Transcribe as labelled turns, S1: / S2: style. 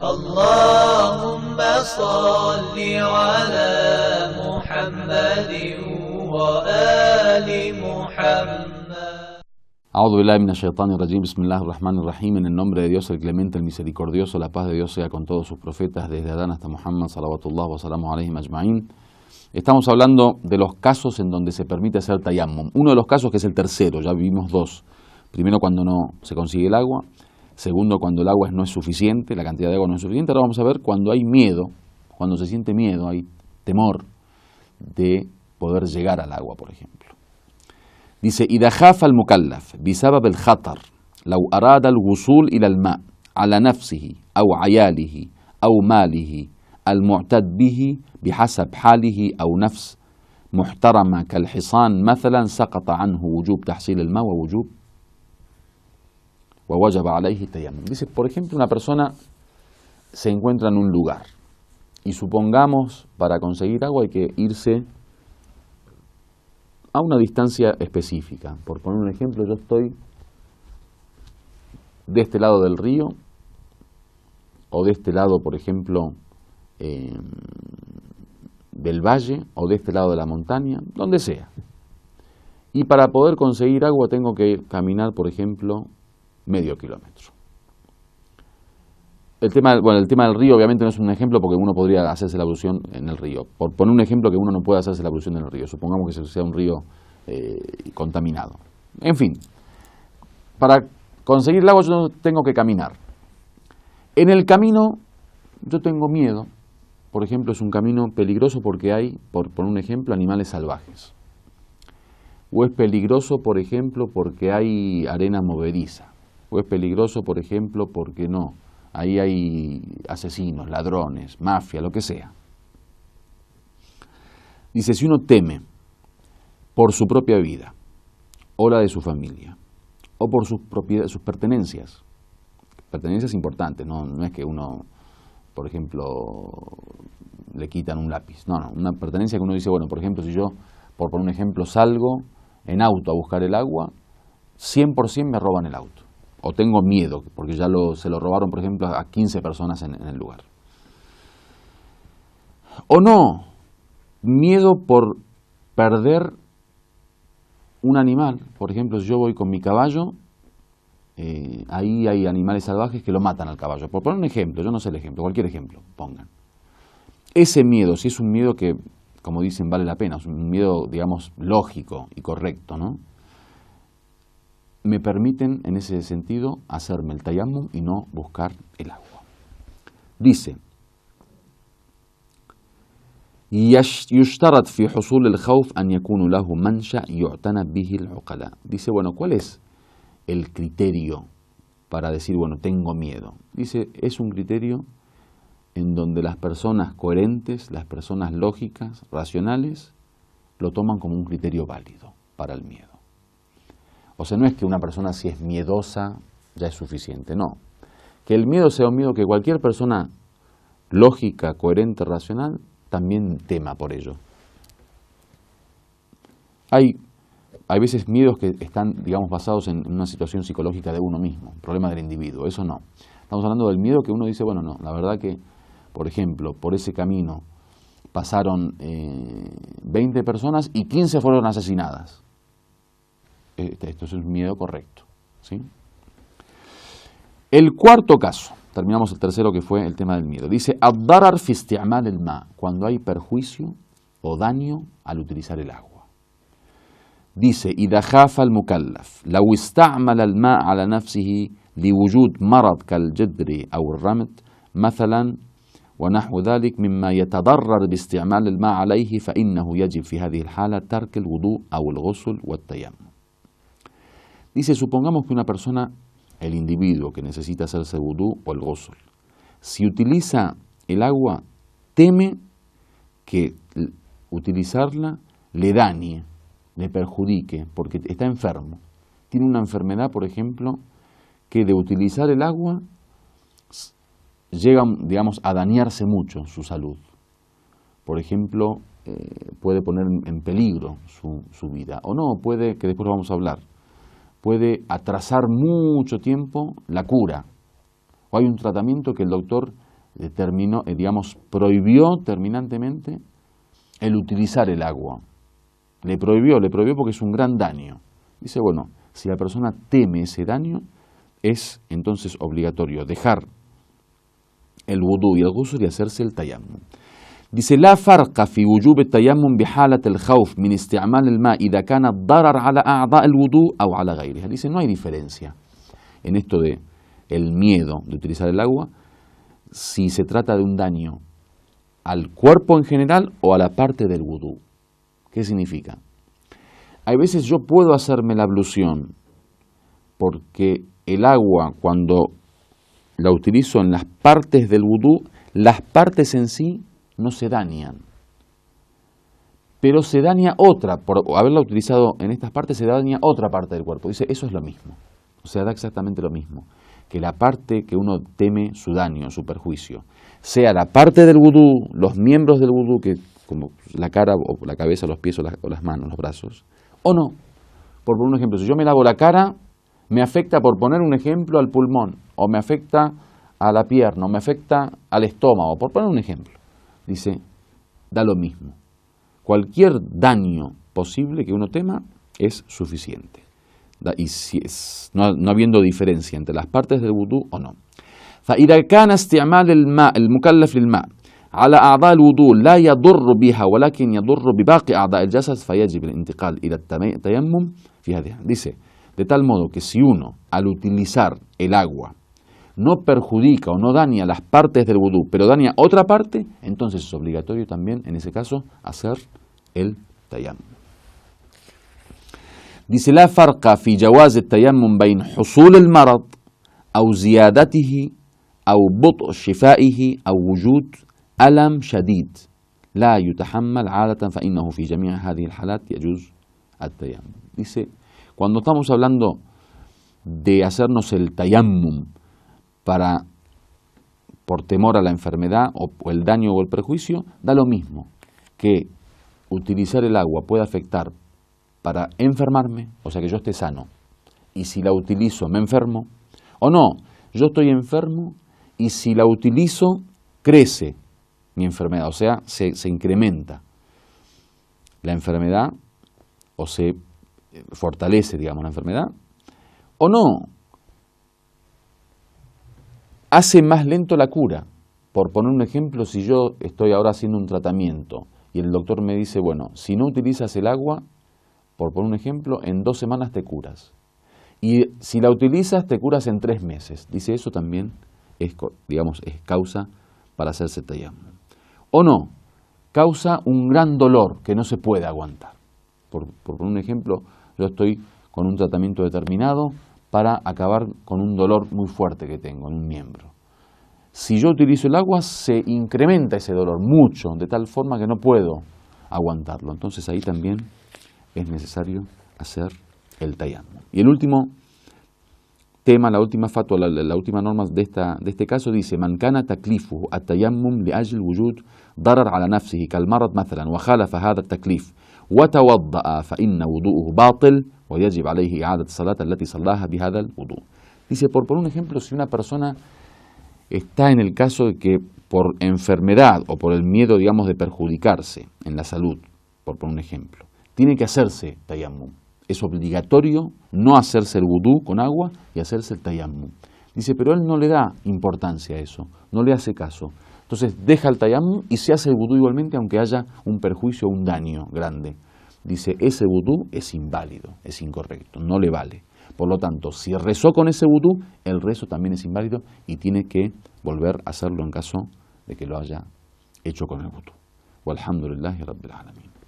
S1: اللهم صل على محمد وآل محمد.
S2: A'udhu billahi minash shaitanir rajim. Bismillahir rahmanir rahim. En el nombre de Dios, el clemente, el misericordioso, la paz de Dios sea con todos sus profetas, desde Adán hasta Muhammad, salawatullah wa salamu alayhim ajma'in. Estamos hablando de los casos en donde se permite hacer tayammum. Uno de los casos que es el tercero, ya vivimos dos. Primero, cuando no se consigue el agua. Segundo, cuando el agua no es suficiente, la cantidad de agua no es suficiente. Ahora vamos a ver cuando hay miedo, cuando se siente miedo, hay temor de poder llegar al agua, por ejemplo. Dice: إذا خاف المكلف بسبب الخطر لو أراد الوصول إلى الماء على نفسه أو عياله أو ماله المعتد به بحسب حاله أو نفس محترمة كالحصان مثلا سقط عنه وجوب تحصيل الماء ووجب عليه التيمم. Dice, por ejemplo, una persona se encuentra en un lugar y supongamos para conseguir agua hay que irse a una distancia específica. Por poner un ejemplo, yo estoy de este lado del río o de este lado, por ejemplo, del valle o de este lado de la montaña, donde sea. Y para poder conseguir agua tengo que caminar, por ejemplo, medio kilómetro. El tema del río obviamente no es un ejemplo porque uno podría hacerse la ablución en el río. Por poner un ejemplo que uno no puede hacerse la ablución en el río. Supongamos que sea un río contaminado. En fin, para conseguir el agua yo tengo que caminar. En el camino yo tengo miedo. Por ejemplo, es un camino peligroso porque hay, por poner un ejemplo, animales salvajes. O es peligroso, por ejemplo, porque hay arena movediza. O es peligroso, por ejemplo, porque no. Ahí hay asesinos, ladrones, mafia, lo que sea. Dice, si uno teme por su propia vida, o la de su familia, o por sus pertenencias importantes, no es que uno, por ejemplo, le quitan un lápiz. No, una pertenencia que uno dice, bueno, por ejemplo, si yo, por poner un ejemplo, salgo en auto a buscar el agua, 100% me roban el auto. O tengo miedo, porque ya se lo robaron, por ejemplo, a 15 personas en el lugar. O no, miedo por perder un animal. Por ejemplo, si yo voy con mi caballo, ahí hay animales salvajes que lo matan al caballo. Por poner un ejemplo, yo no sé el ejemplo, cualquier ejemplo, pongan. Ese miedo, si es un miedo que, como dicen, vale la pena, es un miedo, digamos, lógico y correcto, ¿no? Me permiten, en ese sentido, hacerme el tayammum y no buscar el agua. Dice, يشترط في حصول الخوف أن يكون له منشأ يعتنى به العقلاء. Dice, bueno, ¿cuál es el criterio para decir, bueno, tengo miedo? Dice, es un criterio en donde las personas coherentes, las personas lógicas, racionales, lo toman como un criterio válido para el miedo. O sea, no es que una persona si es miedosa ya es suficiente, no. Que el miedo sea un miedo que cualquier persona lógica, coherente, racional, también tema por ello. Hay veces miedos que están, digamos, basados en una situación psicológica de uno mismo, un problema del individuo, eso no. Estamos hablando del miedo que uno dice, bueno, no, la verdad que, por ejemplo, por ese camino pasaron 20 personas y 15 fueron asesinadas. Esto es un miedo correcto, ¿sí? El cuarto caso, terminamos el tercero que fue el tema del miedo. Dice, الضرر في استعمال الماء, cuando hay perjuicio o daño al utilizar el agua. Dice, إذا خاف المكلف لو استعمل الماء على نفسه لوجود مرض كالجدري أو الرمد مثلا ونحو ذلك مما يتضرر باستعمال الماء عليه فإنه يجب في هذه الحالة ترك الوضوء أو الغسل والتيمم. Dice, supongamos que una persona, el individuo que necesita hacerse el vudú o el ghusl, si utiliza el agua, teme que utilizarla le dañe, le perjudique, porque está enfermo. Tiene una enfermedad, por ejemplo, que de utilizar el agua llega, digamos, a dañarse mucho su salud. Por ejemplo, puede poner en peligro su vida. O no, puede, que después lo vamos a hablar, puede atrasar mucho tiempo la cura. O hay un tratamiento que el doctor determinó, prohibió terminantemente el utilizar el agua. Le prohibió porque es un gran daño. Dice, bueno, si la persona teme ese daño, es entonces obligatorio dejar el wudú y el ghusl y hacerse el tayammum. Dice, لا فرق في وجوب التيمم بحالة الخوف من استعمال الماء إذا كان الضرر على أعضاء الوضوء أو على غيرها. Dice, no hay diferencia en esto de el miedo de utilizar el agua si se trata de un daño al cuerpo en general o a la parte del wudú. ¿Qué significa? Hay veces yo puedo hacerme la ablución porque el agua, cuando la utilizo en las partes del wudú, las partes en sí no se dañan, pero se daña otra, por haberla utilizado en estas partes se daña otra parte del cuerpo. Dice, eso es lo mismo, o sea, da exactamente lo mismo, que la parte que uno teme su daño, su perjuicio, sea la parte del wudú, los miembros del wudú, que como la cara o la cabeza, los pies o las manos, los brazos, o no. Por poner un ejemplo, si yo me lavo la cara, me afecta, por poner un ejemplo, al pulmón, o me afecta a la pierna, o me afecta al estómago, por poner un ejemplo. Dice, da lo mismo. Cualquier daño posible que uno tema es suficiente. Y si no habiendo diferencia entre las partes del wudú o no. فإذا كان استعمال الماء المكلف للماء على أعضاء الوضوء لا يضر بها ولكن يضر بباقي أعضاء الجسد فيجب الانتقال إلى التيمم في هذه. Dice, de tal modo que si uno al utilizar el agua no perjudica o no daña las partes del wudú, pero daña otra parte, entonces es obligatorio también, en ese caso, hacer el tayammum. Dice, لا فرق في جواز التيمم بين حصول المرض أو زيادته أو بطء شفائه أو وجود ألم شديد لا يتحمل عادة فإنه في جميع هذه الحالات يجوز التيمم. Dice, cuando estamos hablando de hacernos el tayammum por temor a la enfermedad o el daño o el perjuicio, da lo mismo que utilizar el agua puede afectar para enfermarme, o sea que yo esté sano, y si la utilizo me enfermo, o no, yo estoy enfermo y si la utilizo crece mi enfermedad, o sea, se incrementa la enfermedad o se fortalece, digamos, la enfermedad, o no, hace más lento la cura. Por poner un ejemplo, si yo estoy ahora haciendo un tratamiento y el doctor me dice, bueno, si no utilizas el agua, por poner un ejemplo, en 2 semanas te curas. Y si la utilizas, te curas en 3 meses. Dice, eso también es causa para hacerse tayammum. O no, causa un gran dolor que no se puede aguantar. Por poner un ejemplo, yo estoy con un tratamiento determinado para acabar con un dolor muy fuerte que tengo en un miembro. Si yo utilizo el agua, se incrementa ese dolor mucho, de tal forma que no puedo aguantarlo. Entonces ahí también es necesario hacer el tayammum. Y el último tema, la última fatwa, la última norma de este caso dice: Man kana taklifuhu at-tayammum li ajli wujud darar ala nafsihi kal marad mathalan wa khalafa hadha at-taklif wa tawadda'a fa inna wudu'uhu batil wa yajib alayhi i'adat as-salat allati sallaha bi hadha al-wudu'. Dice, por un ejemplo, si una persona está en el caso de que por enfermedad o por el miedo, digamos, de perjudicarse en la salud, por poner un ejemplo, tiene que hacerse tayammum. Es obligatorio no hacerse el wudú con agua y hacerse el tayammum. Dice, pero él no le da importancia a eso, no le hace caso. Entonces deja el tayammum y se hace el wudú igualmente, aunque haya un perjuicio o un daño grande. Dice, ese wudú es inválido, es incorrecto, no le vale. Por lo tanto, si rezó con ese wudú, el rezo también es inválido y tiene que volver a hacerlo en caso de que lo haya hecho con el wudú. Walhamdulillahi Rabbil Alamin.